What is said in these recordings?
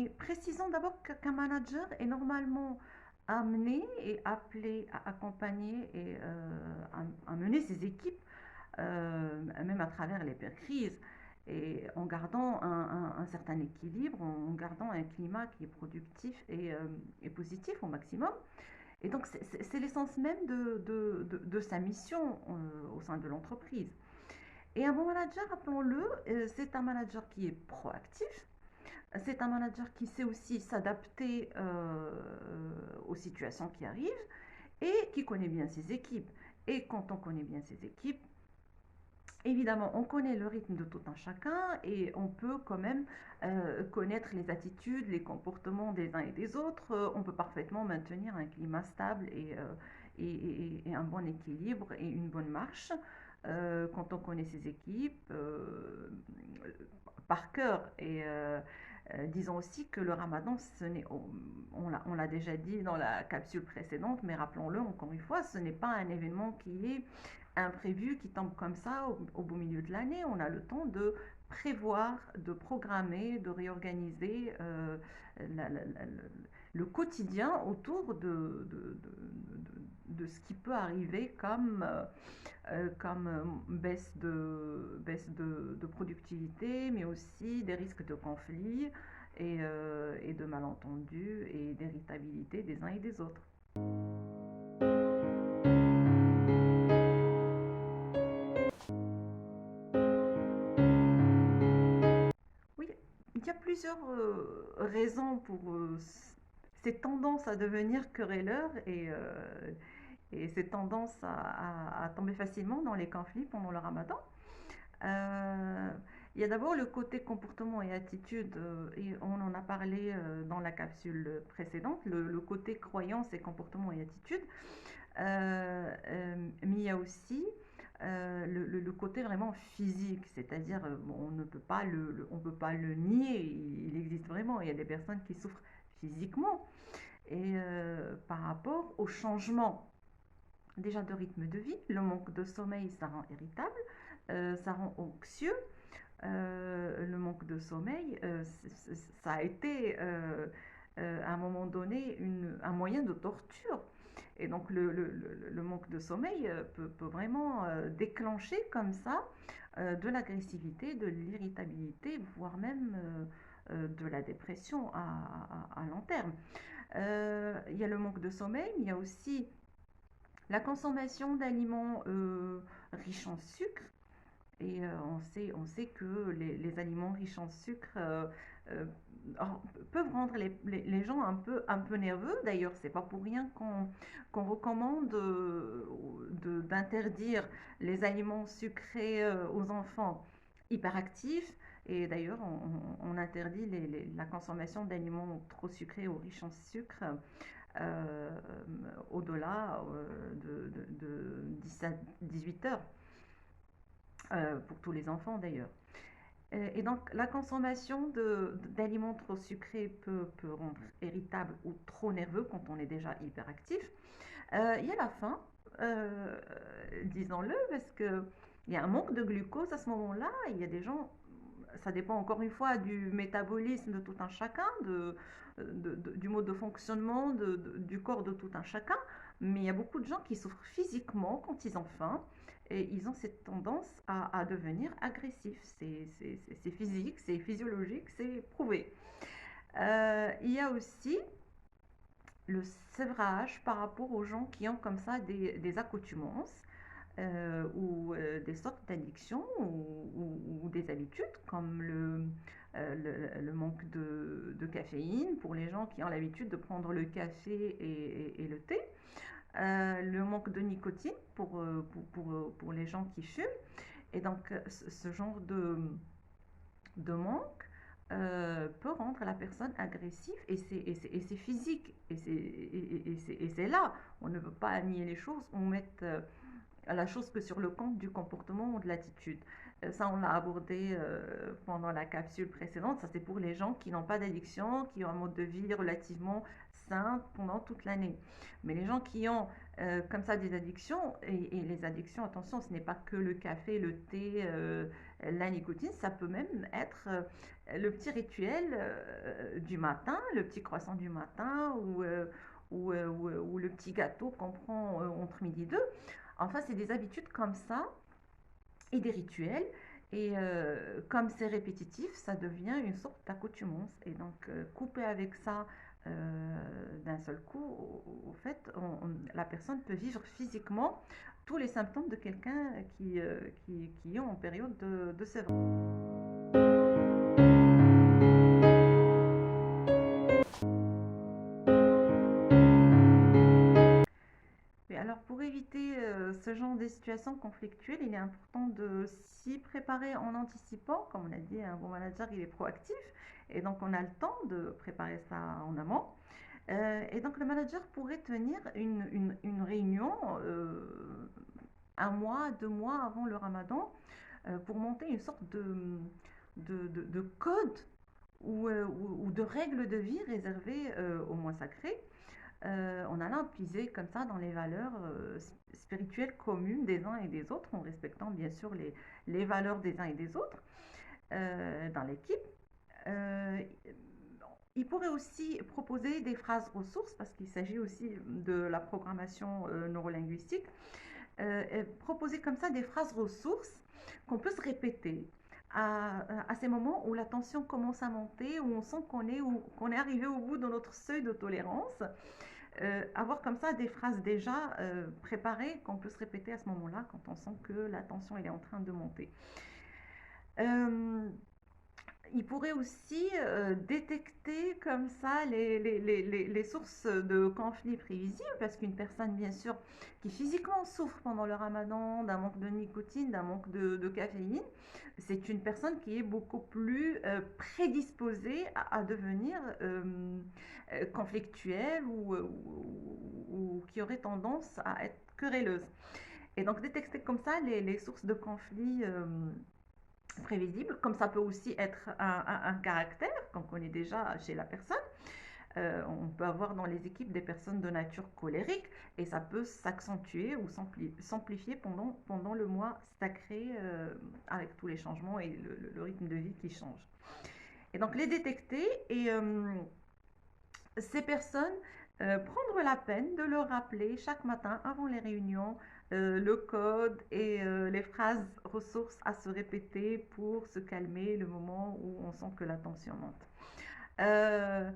Et précisons d'abord qu'un manager est normalement amené et appelé à accompagner et à mener ses équipes, même à travers les pires crises, et en gardant un certain équilibre, en gardant un climat qui est productif et positif au maximum. Et donc, c'est l'essence même de sa mission au sein de l'entreprise. Et un bon manager, rappelons-le, c'est un manager qui est proactif, c'est un manager qui sait aussi s'adapter aux situations qui arrivent et qui connaît bien ses équipes. Et quand on connaît bien ses équipes, évidemment, on connaît le rythme de tout un chacun et on peut quand même connaître les attitudes, les comportements des uns et des autres. On peut parfaitement maintenir un climat stable et un bon équilibre et une bonne marche quand on connaît ses équipes par cœur. Et disons aussi que le ramadan, on l'a déjà dit dans la capsule précédente, mais rappelons-le encore une fois, ce n'est pas un événement qui est imprévu, qui tombe comme ça au beau milieu de l'année. On a le temps de prévoir, de programmer, de réorganiser le quotidien autour de ce qui peut arriver comme baisse de productivité, mais aussi des risques de conflits et de malentendus et d'irritabilité des uns et des autres. Oui, il y a plusieurs raisons pour ces tendances à devenir querelleurs et ces tendances à tomber facilement dans les conflits pendant le ramadan. Euh, il y a d'abord le côté comportement et attitude, et on en a parlé dans la capsule précédente, le côté croyance et comportement et attitude. Mais il y a aussi le côté vraiment physique, c'est-à-dire on ne peut pas on peut pas le nier, il existe vraiment. Il y a des personnes qui souffrent physiquement et par rapport au changement déjà de rythme de vie, le manque de sommeil, ça rend irritable, ça rend anxieux. Le manque de sommeil, ça a été à un moment donné un moyen de torture. Et donc le manque de sommeil peut vraiment déclencher comme ça de l'agressivité, de l'irritabilité, voire même de la dépression à long terme. Il y a le manque de sommeil, il y a aussi la consommation d'aliments riches en sucre. Et on sait que les aliments riches en sucre euh, peuvent rendre les gens un peu nerveux. D'ailleurs, c'est pas pour rien qu'on recommande d'interdire les aliments sucrés aux enfants hyperactifs. Et d'ailleurs, on interdit la consommation d'aliments trop sucrés ou riches en sucre euh, au-delà de 18 heures. Pour tous les enfants d'ailleurs. Et donc la consommation d'aliments trop sucrés peut rendre irritable ou trop nerveux quand on est déjà hyperactif. Il y a la faim, disons-le, parce qu'il y a un manque de glucose à ce moment-là. Il y a des gens, ça dépend encore une fois du métabolisme de tout un chacun, du mode de fonctionnement du corps de tout un chacun, mais il y a beaucoup de gens qui souffrent physiquement quand ils ont faim et ils ont cette tendance à devenir agressifs. C'est physique, c'est physiologique, c'est prouvé. Il y a aussi le sevrage par rapport aux gens qui ont comme ça des accoutumances ou des sortes d'addictions ou des habitudes comme le manque de caféine pour les gens qui ont l'habitude de prendre le café et le thé, le manque de nicotine pour les gens qui fument. Et donc ce genre de manque peut rendre la personne agressive et c'est physique et c'est là, on ne veut pas nier les choses, on met la chose que sur le compte du comportement ou de l'attitude. Ça, on l'a abordé pendant la capsule précédente. Ça, c'est pour les gens qui n'ont pas d'addiction, qui ont un mode de vie relativement sain pendant toute l'année. Mais les gens qui ont comme ça des addictions, et les addictions, attention, ce n'est pas que le café, le thé, la nicotine, ça peut même être le petit rituel du matin, le petit croissant du matin ou le petit gâteau qu'on prend entre midi et deux. Enfin, c'est des habitudes comme ça et des rituels. Et comme c'est répétitif, ça devient une sorte d'accoutumance. Et donc, couper avec ça d'un seul coup, au fait, la personne peut vivre physiquement tous les symptômes de quelqu'un qui est en période de sévrage. Mais alors, pour éviter ce genre de situation conflictuelle, il est important de s'y préparer en anticipant. Comme on a dit, un bon manager, il est proactif. Et donc, on a le temps de préparer ça en amont. Et donc, le manager pourrait tenir une réunion un mois, 2 mois avant le ramadan pour monter une sorte de code ou de règles de vie réservées au mois sacré en allant puiser comme ça dans les valeurs spirituelles communes des uns et des autres, en respectant bien sûr les valeurs des uns et des autres dans l'équipe. Euh, il pourrait aussi proposer des phrases ressources, parce qu'il s'agit aussi de la programmation neurolinguistique, proposer comme ça des phrases ressources qu'on peut se répéter à ces moments où la tension commence à monter, où on sent qu'on est arrivé au bout de notre seuil de tolérance. Avoir comme ça des phrases déjà préparées qu'on peut se répéter à ce moment-là quand on sent que la tension elle est en train de monter. Euh, il pourrait aussi détecter comme ça les sources de conflits prévisibles, parce qu'une personne, bien sûr, qui physiquement souffre pendant le ramadan d'un manque de nicotine, d'un manque de caféine, c'est une personne qui est beaucoup plus prédisposée à devenir conflictuelle ou qui aurait tendance à être querelleuse. Et donc détecter comme ça les sources de conflits prévisible, comme ça peut aussi être un caractère qu'on connaît déjà chez la personne. On peut avoir dans les équipes des personnes de nature colérique et ça peut s'accentuer ou s'amplifier pendant le mois sacré avec tous les changements et le rythme de vie qui change. Et donc les détecter et ces personnes prendre la peine de leur rappeler chaque matin avant les réunions le code et les phrases ressources à se répéter pour se calmer le moment où on sent que la tension monte. Euh,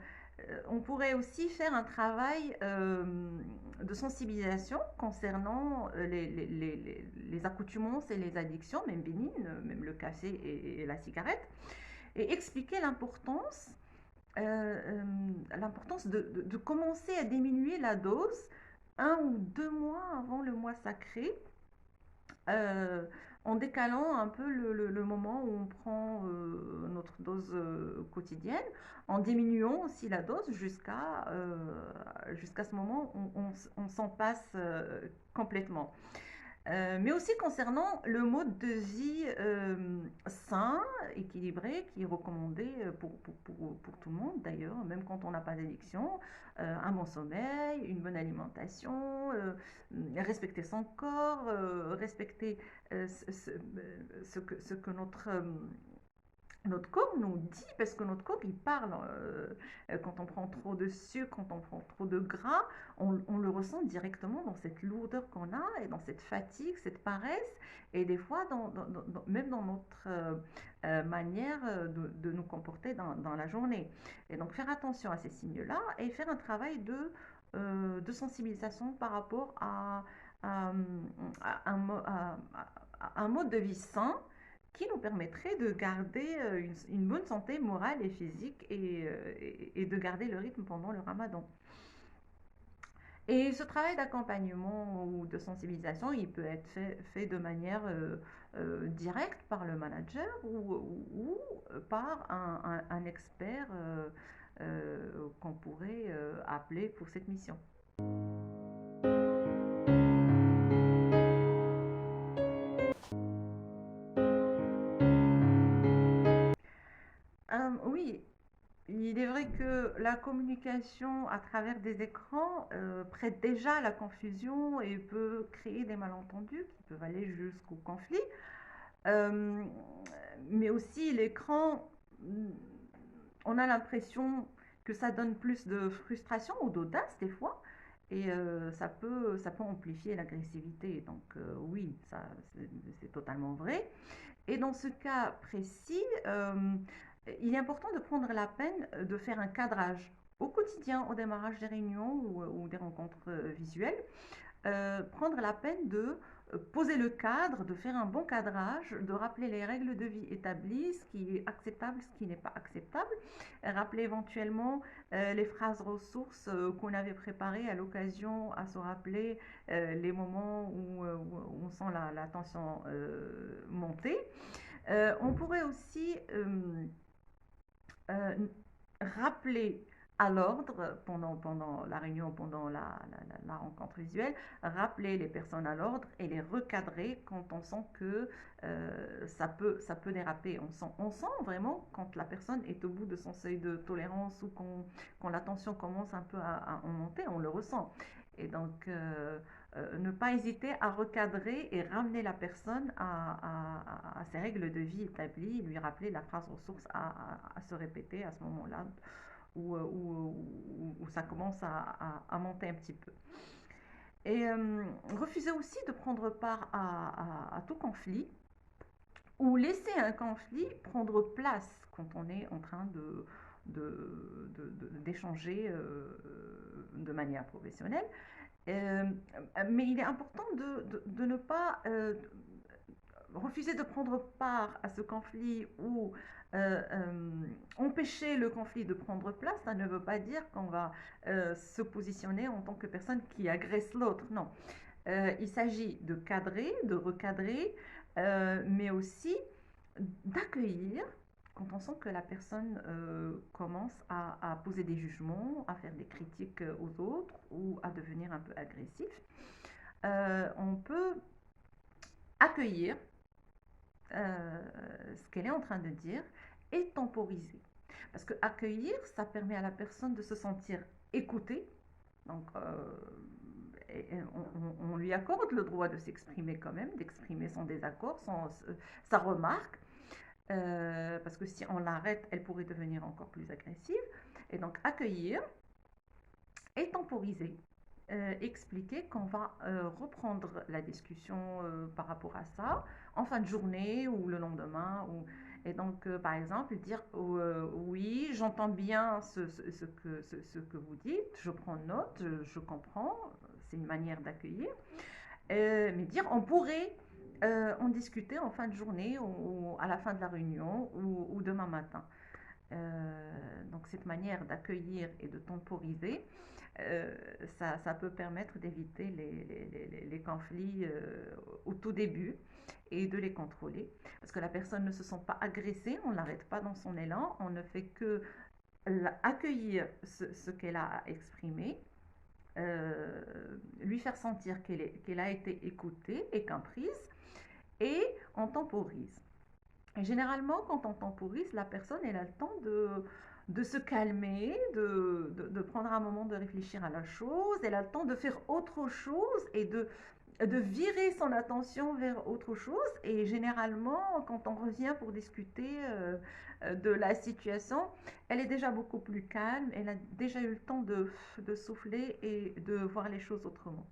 on pourrait aussi faire un travail de sensibilisation concernant les accoutumances et les addictions, même bénignes, même le café et la cigarette, et expliquer l'importance de commencer à diminuer la dose 1 ou 2 mois avant le mois sacré, euh, en décalant un peu le moment où on prend notre dose quotidienne, en diminuant aussi la dose jusqu'à ce moment où on s'en passe complètement. Mais aussi concernant le mode de vie sain, équilibré, qui est recommandé pour tout le monde d'ailleurs, même quand on n'a pas d'addiction, un bon sommeil, une bonne alimentation, respecter son corps, respecter ce que notre corps nous dit, parce que notre corps il parle quand on prend trop de sucre, quand on prend trop de gras, on le ressent directement dans cette lourdeur qu'on a et dans cette fatigue, cette paresse, et des fois même dans notre manière de nous comporter dans la journée. Et donc faire attention à ces signes-là et faire un travail de sensibilisation par rapport à un mode de vie sain qui nous permettrait de garder une bonne santé morale et physique et de garder le rythme pendant le ramadan. Et ce travail d'accompagnement ou de sensibilisation, il peut être fait de manière directe par le manager ou par un expert qu'on pourrait appeler pour cette mission. Oui, il est vrai que la communication à travers des écrans prête déjà à la confusion et peut créer des malentendus qui peuvent aller jusqu'au conflit. Euh, mais aussi l'écran, on a l'impression que ça donne plus de frustration ou d'audace des fois. Et ça peut amplifier l'agressivité. Donc oui, ça c'est totalement vrai. Et dans ce cas précis, il est important de prendre la peine de faire un cadrage au quotidien, au démarrage des réunions ou des rencontres visuelles. Prendre la peine de poser le cadre, de faire un bon cadrage, de rappeler les règles de vie établies, ce qui est acceptable, ce qui n'est pas acceptable, rappeler éventuellement les phrases ressources qu'on avait préparées à l'occasion, à se rappeler les moments où on sent la tension monter. On pourrait aussi euh, rappeler à l'ordre pendant la réunion, pendant la rencontre visuelle, rappeler les personnes à l'ordre et les recadrer quand on sent que ça peut déraper. On sent vraiment quand la personne est au bout de son seuil de tolérance ou quand la tension commence un peu à monter, on le ressent. Et donc, ne pas hésiter à recadrer et ramener la personne à ses règles de vie établies, lui rappeler la phrase ressource à se répéter à ce moment-là où ça commence à monter un petit peu. Et refuser aussi de prendre part à tout conflit ou laisser un conflit prendre place quand on est en train d'échanger de manière professionnelle. Euh, mais il est important de ne pas refuser de prendre part à ce conflit ou empêcher le conflit de prendre place. Ça ne veut pas dire qu'on va se positionner en tant que personne qui agresse l'autre. Non. Il s'agit de cadrer, de recadrer, mais aussi d'accueillir quand on sent que la personne commence à poser des jugements, à faire des critiques aux autres ou à devenir un peu agressif. On peut accueillir ce qu'elle est en train de dire et temporiser. Parce que accueillir, ça permet à la personne de se sentir écoutée. Donc, on lui accorde le droit de s'exprimer quand même, d'exprimer son désaccord, sa remarque. Parce que si on l'arrête, elle pourrait devenir encore plus agressive. Et donc, accueillir et temporiser. Expliquer qu'on va reprendre la discussion par rapport à ça en fin de journée ou le lendemain. Et donc, par exemple, dire oui, j'entends bien ce que vous dites, je prends note, je comprends, c'est une manière d'accueillir. Mais dire on pourrait en discuter en fin de journée ou à la fin de la réunion ou demain matin. Donc cette manière d'accueillir et de temporiser, ça peut permettre d'éviter les conflits au tout début et de les contrôler. Parce que la personne ne se sent pas agressée, on ne l'arrête pas dans son élan, on ne fait que accueillir ce qu'elle a à exprimer, lui faire sentir qu'elle a été écoutée et comprise, et on temporise. Et généralement, quand on temporise, la personne elle a le temps de se calmer, de prendre un moment de réfléchir à la chose, elle a le temps de faire autre chose et de virer son attention vers autre chose. Et généralement, quand on revient pour discuter de la situation, elle est déjà beaucoup plus calme, elle a déjà eu le temps de souffler et de voir les choses autrement.